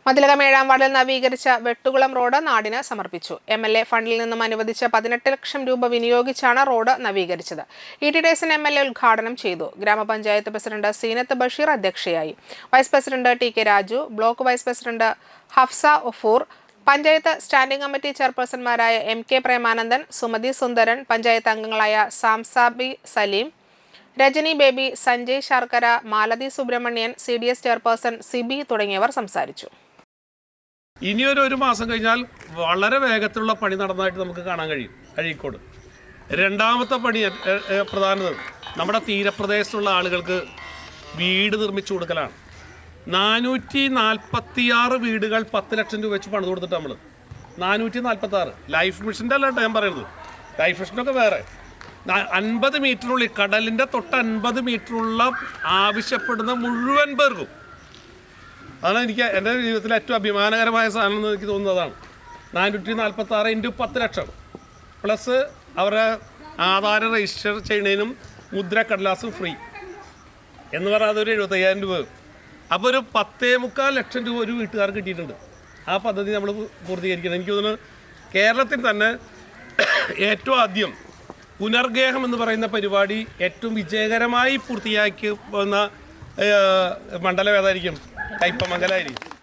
മതിലകം 7-ാം വാർഡിൽ നവീകരിച്ച വെട്ടുകുളം റോഡ് നാടിന് സമർപ്പിച്ചു. MLA ഫണ്ടിൽ നിന്നും അനുവദിച്ച 18 ലക്ഷം രൂപ വിനിയോഗിച്ചാണ് റോഡ് നവീകരിച്ചത്. E.T. ഡേസൻ MLA ഉദ്ഘാടനം ചെയ്തു. ഗ്രാമപഞ്ചായത്ത് പ്രസിഡന്റ് സീനത്ത് ബഷീർ അധ്യക്ഷയായി. Vice president T.K. Raju, block vice president Hafsa Ofoor, panchayat standing committee ചെയർപേഴ്സൺമാരായ M.K. പ്രേമാനന്ദൻ, സുമതി സുന്ദരൻ, പഞ്ചായത്ത് അംഗങ്ങളായ സാംസാബി സലീം, രജനി ബേബി, സഞ്ജയ് ശർക്കര, മാലതി സുബ്രഹ്മണ്യൻ, CDS ചെയർപേഴ്സൺ സിബി തുടങ്ങിയവർ സംസാരിച്ചു. ഇനിയൊരു മാസം കഴിഞ്ഞാൽ വളരെ വേഗത്തിലുള്ള പണി നടന്നതായിട്ട് നമുക്ക് കാണാൻ കഴിയും. അഴീക്കോട് രണ്ടാമത്തെ പണി പ്രധാനത് നമ്മുടെ തീരപ്രദേശത്തുള്ള ആളുകൾക്ക് വീട് നിർമ്മിച്ചു കൊടുക്കലാണ്. 446 വീടുകൾ 10 ലക്ഷം രൂപ വെച്ച് പണിത് കൊടുത്തിട്ട് നമ്മൾ 446 ലൈഫ് മിഷൻ്റെ അല്ല ഞാൻ പറയുന്നത്. ലൈഫ് മിഷനൊക്കെ വേറെ 50 മീറ്ററുള്ളിൽ കടലിൻ്റെ തൊട്ട് 50 മീറ്ററുള്ള ആവശ്യപ്പെടുന്ന മുഴുവൻ പേർക്കും അതാണ് എനിക്ക് എൻ്റെ ജീവിതത്തിലെ ഏറ്റവും അഭിമാനകരമായ സാധനം എന്ന് എനിക്ക് തോന്നുന്നതാണ്. 446 × 10 ലക്ഷം പ്ലസ് അവരുടെ ആധാരം രജിസ്റ്റർ ചെയ്യുന്നതിനും മുദ്ര കടലാസും ഫ്രീ എന്ന് പറഞ്ഞാൽ അതൊരു 75,000 രൂപ. അപ്പോൾ ഒരു 10.25 ലക്ഷം രൂപ ഒരു വീട്ടുകാർക്ക് കിട്ടിയിട്ടുണ്ട്. ആ പദ്ധതി നമ്മൾ പൂർത്തീകരിക്കണം. എനിക്ക് തോന്നുന്നു കേരളത്തിൽ തന്നെ ഏറ്റവും ആദ്യം പുനർഗേഹം എന്ന് പറയുന്ന പരിപാടി ഏറ്റവും വിജയകരമായി പൂർത്തിയാക്കി പോകുന്ന മണ്ഡലം ഏതായിരിക്കും? കയ്പമംഗലമായിരിക്കും.